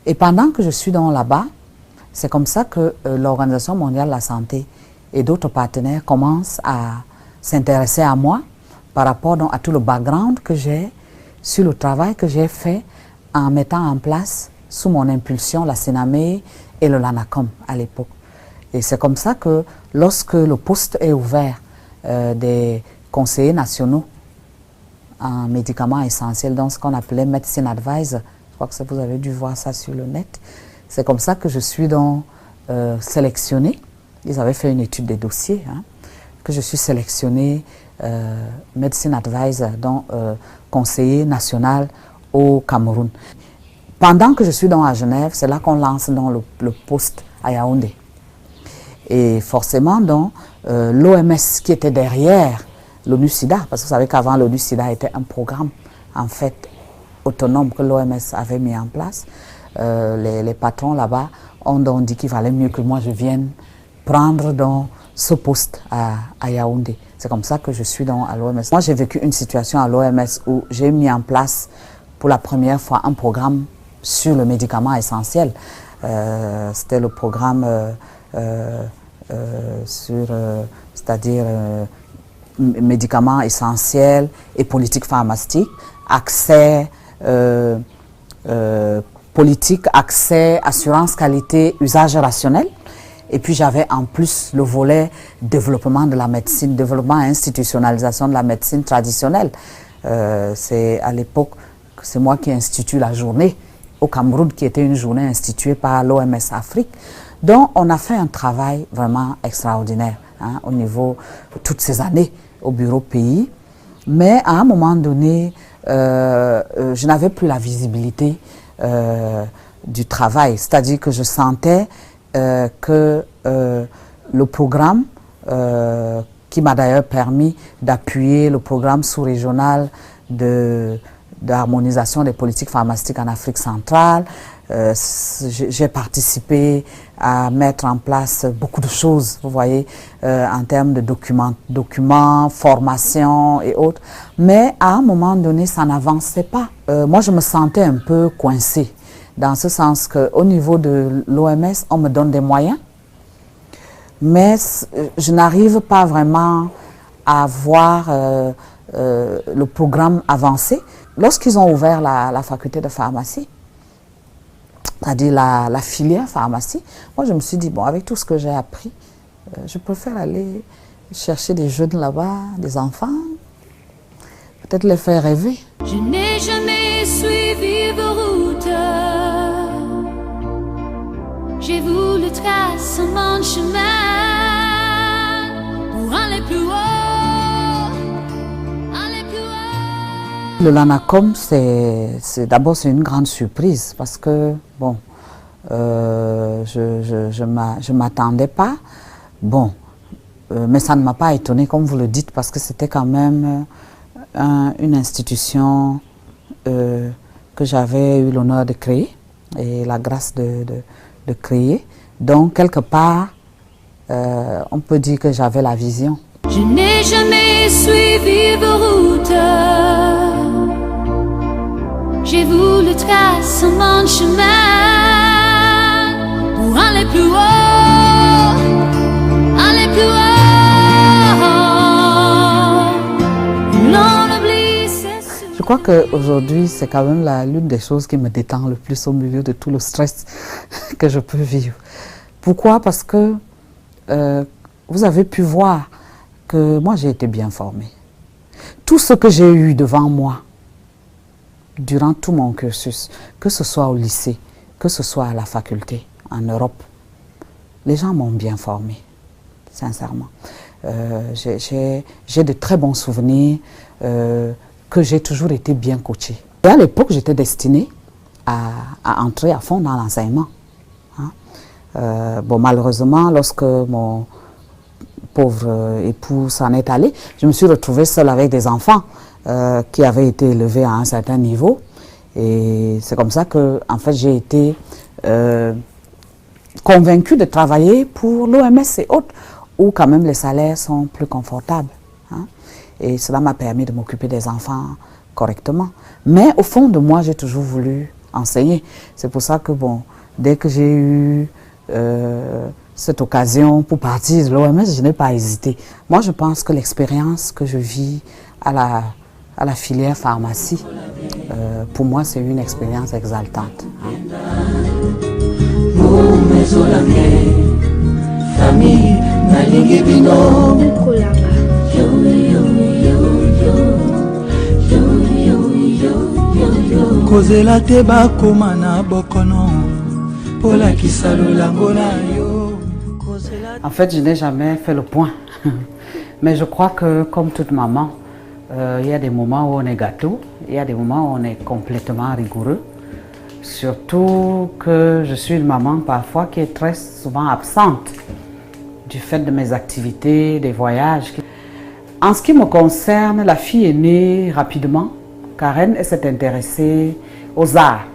Et pendant que je suis donc là-bas, c'est comme ça que l'Organisation mondiale de la santé et d'autres partenaires commencent à s'intéresser à moi par rapport donc à tout le background que j'ai sur le travail que j'ai fait en mettant en place, sous mon impulsion, la CENAME et le LANACOM à l'époque. Et c'est comme ça que lorsque le poste est ouvert des conseillers nationaux en médicaments essentiels, dans ce qu'on appelait Medicine Advisor, je crois que vous avez dû voir ça sur le net, c'est comme ça que je suis donc sélectionnée. Ils avaient fait une étude des dossiers, que je suis sélectionnée Medicine Advisor, donc conseiller national au Cameroun. Pendant que je suis donc à Genève, c'est là qu'on lance donc le poste à Yaoundé. Et forcément, donc, l'OMS qui était derrière l'ONU-SIDA, parce que vous savez qu'avant l'ONU-SIDA était un programme, en fait, autonome que l'OMS avait mis en place, les patrons là-bas ont donc dit qu'il valait mieux que moi je vienne prendre donc ce poste à Yaoundé. C'est comme ça que je suis donc à l'OMS. Moi, j'ai vécu une situation à l'OMS où j'ai mis en place pour la première fois un programme sur le médicament essentiel. C'était le programme c'est-à-dire médicaments essentiels et politique pharmaceutique, accès, politique, accès, assurance qualité, usage rationnel. Et puis j'avais en plus le volet développement de la médecine, développement et institutionnalisation de la médecine traditionnelle. C'est à l'époque que c'est moi qui institue la journée au Cameroun, qui était une journée instituée par l'OMS Afrique. Donc on a fait un travail vraiment extraordinaire au niveau de toutes ces années au bureau pays. Mais à un moment donné, je n'avais plus la visibilité du travail. C'est-à-dire que je sentais que le programme, qui m'a d'ailleurs permis d'appuyer le programme sous-régional d'harmonisation des politiques pharmaceutiques en Afrique centrale, j'ai participé à mettre en place beaucoup de choses, vous voyez, en termes de documents, formation et autres. Mais à un moment donné, ça n'avançait pas. Moi, je me sentais un peu coincée, dans ce sens qu'au niveau de l'OMS, on me donne des moyens, mais je n'arrive pas vraiment à voir le programme avancer. Lorsqu'ils ont ouvert la faculté de pharmacie, c'est-à-dire la filière pharmacie, moi je me suis dit, bon, avec tout ce que j'ai appris, je préfère aller chercher des jeunes là-bas, des enfants, peut-être les faire rêver. Je n'ai jamais suivi vos routes, j'ai voulu tracer mon chemin pour aller plus haut. Le LANACOM, d'abord c'est une grande surprise parce que, bon, je m'attendais pas, bon, mais ça ne m'a pas étonné comme vous le dites parce que c'était quand même une institution que j'avais eu l'honneur de créer et la grâce de créer. Donc quelque part, on peut dire que j'avais la vision. Je n'ai jamais suivi vos routes, j'ai voulu tracer mon chemin pour aller plus haut, aller plus haut. L'on oublie crois qu'aujourd'hui, c'est quand même l'une des choses qui me détend le plus au milieu de tout le stress que je peux vivre. Pourquoi? Parce que vous avez pu voir que moi, j'ai été bien formée. Tout ce que j'ai eu devant moi, durant tout mon cursus, que ce soit au lycée, que ce soit à la faculté, en Europe, les gens m'ont bien formée, sincèrement. J'ai de très bons souvenirs, que j'ai toujours été bien coachée. Et à l'époque, j'étais destinée à entrer à fond dans l'enseignement. Hein. Bon, malheureusement, lorsque mon pauvre époux s'en est allé, je me suis retrouvée seule avec des enfants qui avaient été élevés à un certain niveau. Et c'est comme ça que, en fait, j'ai été convaincue de travailler pour l'OMS et autres, où quand même les salaires sont plus confortables. Hein. Et cela m'a permis de m'occuper des enfants correctement. Mais au fond de moi, j'ai toujours voulu enseigner. C'est pour ça que, bon, dès que j'ai eu cette occasion pour partir de l'OMS, je n'ai pas hésité. Moi, je pense que l'expérience que je vis à la filière pharmacie, pour moi, c'est une expérience exaltante. En fait, je n'ai jamais fait le point. Mais je crois que, comme toute maman, il y a des moments où on est gâteau, il y a des moments où on est complètement rigoureux. Surtout que je suis une maman parfois qui est très souvent absente du fait de mes activités, des voyages. En ce qui me concerne, la fille est née rapidement car elle s'est intéressée aux arts.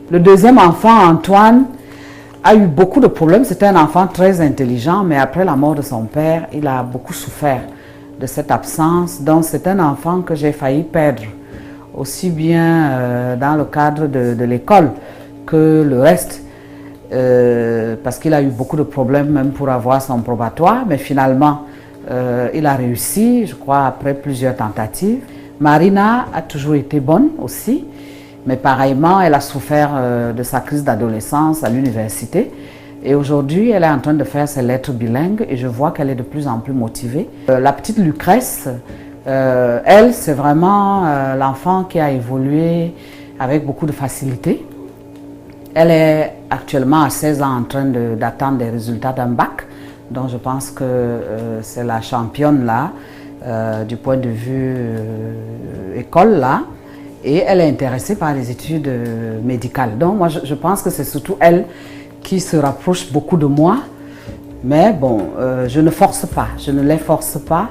Le deuxième enfant, Antoine, a eu beaucoup de problèmes. C'était un enfant très intelligent, mais après la mort de son père, il a beaucoup souffert de cette absence. Donc c'est un enfant que j'ai failli perdre, aussi bien dans le cadre de l'école que le reste, parce qu'il a eu beaucoup de problèmes même pour avoir son probatoire, mais finalement il a réussi, je crois, après plusieurs tentatives. Marina a toujours été bonne aussi, mais pareillement, elle a souffert de sa crise d'adolescence à l'université. Et aujourd'hui, elle est en train de faire ses lettres bilingues et je vois qu'elle est de plus en plus motivée. La petite Lucrèce, elle, c'est vraiment l'enfant qui a évolué avec beaucoup de facilité. Elle est actuellement à 16 ans en train d'attendre des résultats d'un bac. Donc je pense que c'est la championne là, du point de vue école là. Et elle est intéressée par les études médicales. Donc moi je pense que c'est surtout elle qui se rapproche beaucoup de moi. Mais bon, je ne force pas, je ne les force pas.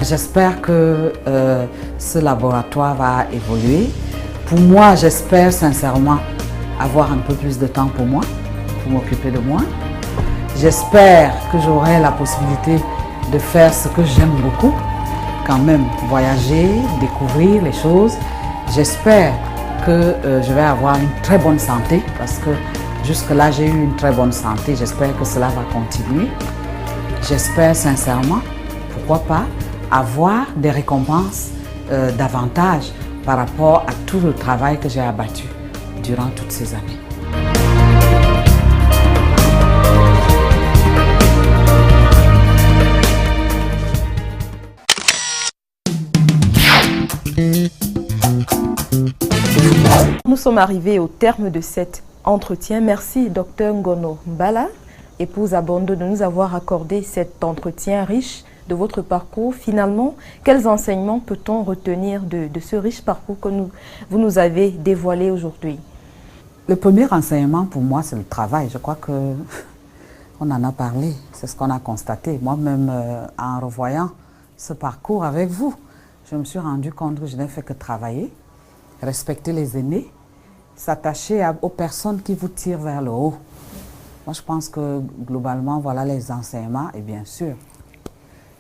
J'espère que ce laboratoire va évoluer. Pour moi, j'espère sincèrement avoir un peu plus de temps pour moi, pour m'occuper de moi. J'espère que j'aurai la possibilité de faire ce que j'aime beaucoup, quand même voyager, découvrir les choses. J'espère que je vais avoir une très bonne santé parce que jusque-là j'ai eu une très bonne santé. J'espère que cela va continuer. J'espère sincèrement, pourquoi pas, avoir des récompenses davantage par rapport à tout le travail que j'ai abattu durant toutes ces années. Nous sommes arrivés au terme de cet entretien. Merci Dr Ngono Mbala, épouse Abondo, de nous avoir accordé cet entretien riche de votre parcours. Finalement, quels enseignements peut-on retenir de ce riche parcours que vous nous avez dévoilé aujourd'hui? Le premier enseignement pour moi, c'est le travail. Je crois que on en a parlé, c'est ce qu'on a constaté. Moi-même, en revoyant ce parcours avec vous, je me suis rendu compte que je n'ai fait que travailler, respecter les aînés, s'attacher aux personnes qui vous tirent vers le haut. Moi, je pense que globalement, voilà les enseignements et bien sûr,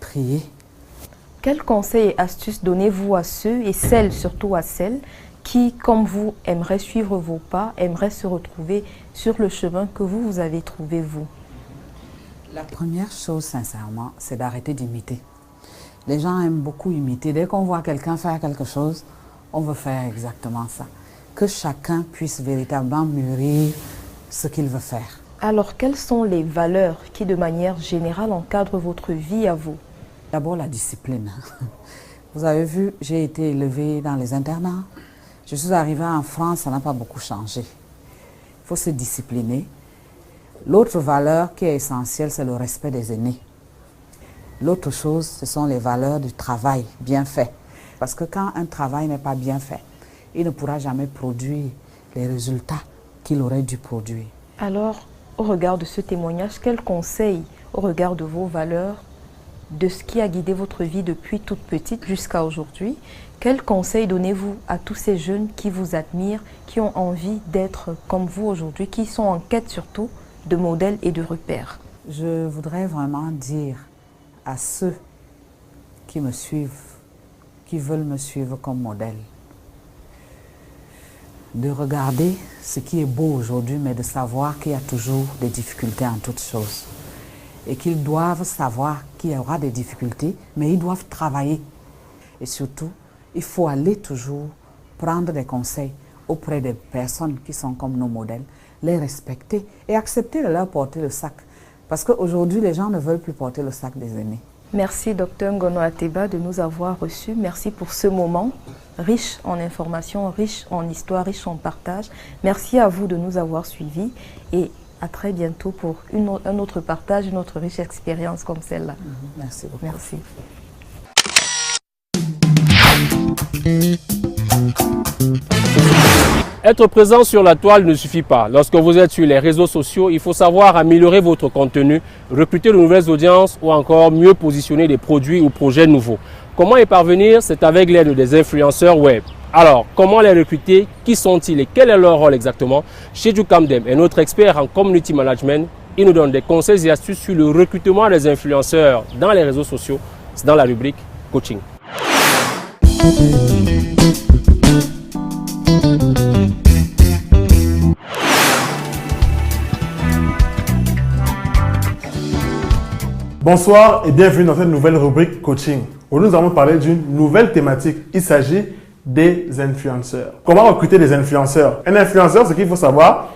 prier. Quels conseils et astuces donnez-vous à ceux et celles, surtout à celles, qui, comme vous, aimeraient suivre vos pas, aimeraient se retrouver sur le chemin que vous avez trouvé, vous? La première chose, sincèrement, c'est d'arrêter d'imiter. Les gens aiment beaucoup imiter. Dès qu'on voit quelqu'un faire quelque chose, on veut faire exactement ça. Que chacun puisse véritablement mûrir ce qu'il veut faire. Alors, quelles sont les valeurs qui, de manière générale, encadrent votre vie à vous? D'abord, la discipline. Vous avez vu, j'ai été élevée dans les internats. Je suis arrivée en France, ça n'a pas beaucoup changé. Il faut se discipliner. L'autre valeur qui est essentielle, c'est le respect des aînés. L'autre chose, ce sont les valeurs du travail bien fait. Parce que quand un travail n'est pas bien fait, il ne pourra jamais produire les résultats qu'il aurait dû produire. Alors, au regard de ce témoignage, quel conseil, au regard de vos valeurs, de ce qui a guidé votre vie depuis toute petite jusqu'à aujourd'hui, quel conseil donnez-vous à tous ces jeunes qui vous admirent, qui ont envie d'être comme vous aujourd'hui, qui sont en quête surtout de modèles et de repères? Je voudrais vraiment dire à ceux qui me suivent, qui veulent me suivre comme modèle, de regarder ce qui est beau aujourd'hui, mais de savoir qu'il y a toujours des difficultés en toutes choses. Et qu'ils doivent savoir qu'il y aura des difficultés, mais ils doivent travailler. Et surtout, il faut aller toujours prendre des conseils auprès des personnes qui sont comme nos modèles, les respecter et accepter de leur porter le sac. Parce qu'aujourd'hui, les gens ne veulent plus porter le sac des aînés. Merci Dr Ngono Ateba de nous avoir reçus. Merci pour ce moment riche en informations, riche en histoire, riche en partage. Merci à vous de nous avoir suivis et à très bientôt pour un autre partage, une autre riche expérience comme celle-là. Merci beaucoup. Merci. Être présent sur la toile ne suffit pas. Lorsque vous êtes sur les réseaux sociaux, il faut savoir améliorer votre contenu, recruter de nouvelles audiences ou encore mieux positionner des produits ou projets nouveaux. Comment y parvenir? C'est avec l'aide des influenceurs web. Alors, comment les recruter? Qui sont-ils et quel est leur rôle exactement? Chedjou Kamdem est notre expert en community management. Il nous donne des conseils et astuces sur le recrutement des influenceurs dans les réseaux sociaux. C'est dans la rubrique coaching. Bonsoir et bienvenue dans cette nouvelle rubrique coaching. Aujourd'hui, nous allons parler d'une nouvelle thématique. Il s'agit des influenceurs. Comment recruter des influenceurs? Un influenceur, ce qu'il faut savoir,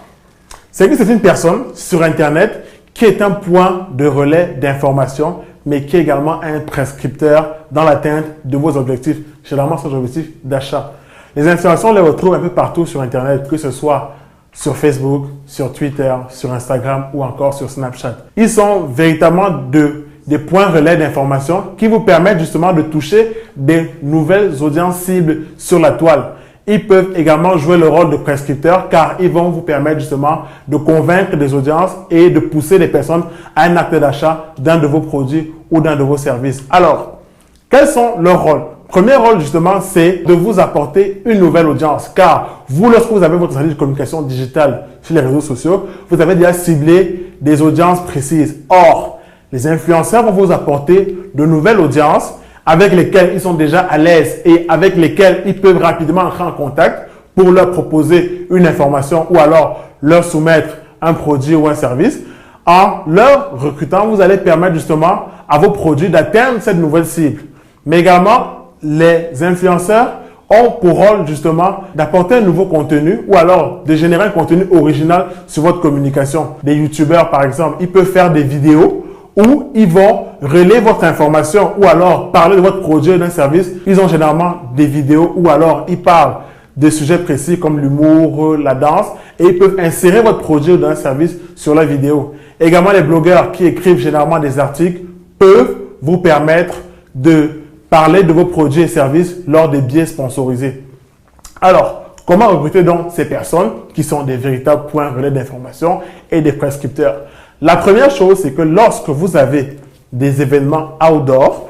c'est que c'est une personne sur Internet qui est un point de relais d'information, mais qui est également un prescripteur dans l'atteinte de vos objectifs, généralement ces objectifs d'achat. Les influenceurs, on les retrouve un peu partout sur Internet, que ce soit sur Facebook, sur Twitter, sur Instagram ou encore sur Snapchat. Ils sont véritablement des points relais d'information qui vous permettent justement de toucher des nouvelles audiences cibles sur la toile. Ils peuvent également jouer le rôle de prescripteurs car ils vont vous permettre justement de convaincre des audiences et de pousser les personnes à un acte d'achat d'un de vos produits ou d'un de vos services. Alors, quels sont leurs rôles? Premier rôle justement, c'est de vous apporter une nouvelle audience car vous, lorsque vous avez votre stratégie de communication digitale sur les réseaux sociaux, vous avez déjà ciblé des audiences précises. Or, les influenceurs vont vous apporter de nouvelles audiences avec lesquelles ils sont déjà à l'aise et avec lesquelles ils peuvent rapidement entrer en contact pour leur proposer une information ou alors leur soumettre un produit ou un service. En leur recrutant, vous allez permettre justement à vos produits d'atteindre cette nouvelle cible. Mais également, les influenceurs ont pour rôle justement d'apporter un nouveau contenu ou alors de générer un contenu original sur votre communication. Des youtubeurs par exemple, ils peuvent faire des vidéos où ils vont relayer votre information ou alors parler de votre produit ou d'un service. Ils ont généralement des vidéos ou alors ils parlent de sujets précis comme l'humour, la danse et ils peuvent insérer votre produit ou d'un service sur la vidéo. Également, les blogueurs qui écrivent généralement des articles peuvent vous permettre de parler de vos produits et services lors des billets sponsorisés. Alors, comment recruter donc ces personnes qui sont des véritables points relais d'information et des prescripteurs? La première chose, c'est que lorsque vous avez des événements outdoor,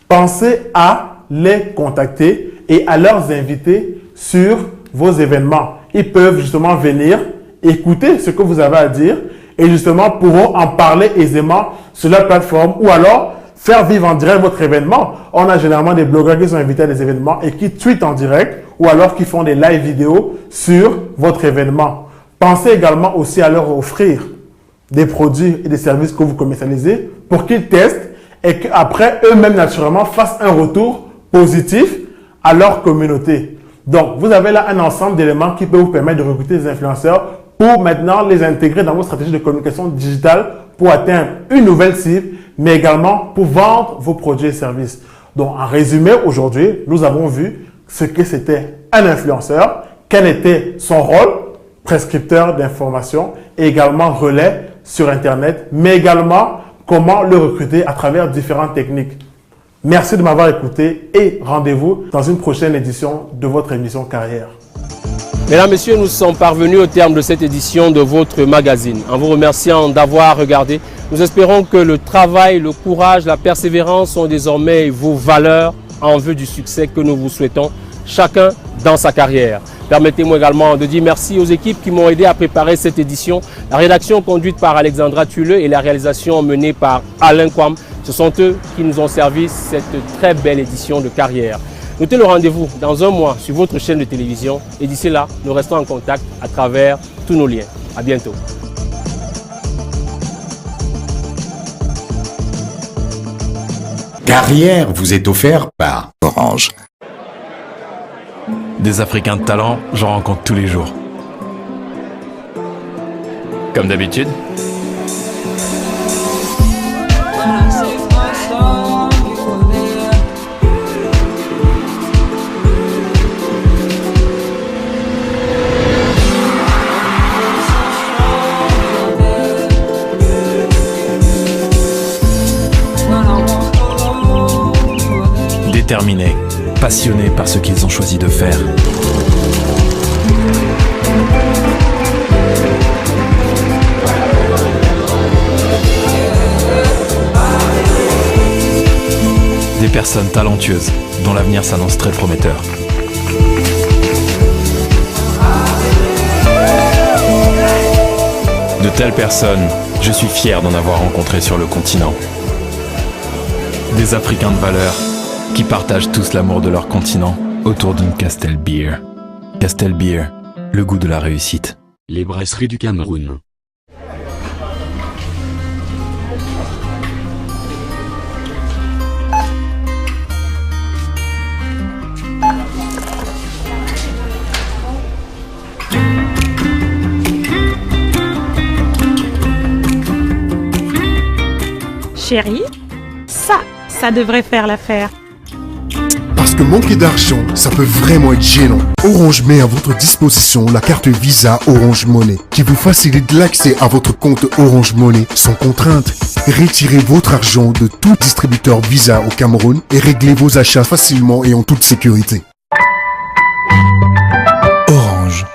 pensez à les contacter et à leur inviter sur vos événements. Ils peuvent justement venir écouter ce que vous avez à dire et justement pourront en parler aisément sur leur plateforme ou alors faire vivre en direct votre événement. On a généralement des blogueurs qui sont invités à des événements et qui tweetent en direct ou alors qui font des live vidéos sur votre événement. Pensez également aussi à leur offrir des produits et des services que vous commercialisez pour qu'ils testent et qu'après, eux-mêmes, naturellement, fassent un retour positif à leur communauté. Donc, vous avez là un ensemble d'éléments qui peut vous permettre de recruter des influenceurs pour maintenant les intégrer dans vos stratégies de communication digitale pour atteindre une nouvelle cible, mais également pour vendre vos produits et services. Donc, en résumé, aujourd'hui, nous avons vu ce que c'était un influenceur, quel était son rôle, prescripteur d'informations et également relais sur Internet, mais également comment le recruter à travers différentes techniques. Merci de m'avoir écouté et rendez-vous dans une prochaine édition de votre émission Carrière. Mesdames, Messieurs, nous sommes parvenus au terme de cette édition de votre magazine. En vous remerciant d'avoir regardé, nous espérons que le travail, le courage, la persévérance sont désormais vos valeurs en vue du succès que nous vous souhaitons, chacun dans sa carrière. Permettez-moi également de dire merci aux équipes qui m'ont aidé à préparer cette édition. La rédaction conduite par Alexandra Tulle et la réalisation menée par Alain Kwam. Ce sont eux qui nous ont servi cette très belle édition de Carrière. Notez le rendez-vous dans un mois sur votre chaîne de télévision et d'ici là, nous restons en contact à travers tous nos liens. À bientôt. Carrière vous est offert par Orange. Des Africains de talent, j'en rencontre tous les jours. Comme d'habitude. Déterminés, passionnés par ce qu'ils ont choisi de faire. Des personnes talentueuses dont l'avenir s'annonce très prometteur. De telles personnes, je suis fier d'en avoir rencontré sur le continent. Des Africains de valeur qui partagent tous l'amour de leur continent autour d'une Castel Beer. Castel Beer, le goût de la réussite. Les brasseries du Cameroun. Chérie, ça devrait faire l'affaire. Parce que manquer d'argent, ça peut vraiment être gênant. Orange met à votre disposition la carte Visa Orange Money qui vous facilite l'accès à votre compte Orange Money sans contrainte. Retirez votre argent de tout distributeur Visa au Cameroun et réglez vos achats facilement et en toute sécurité. Orange.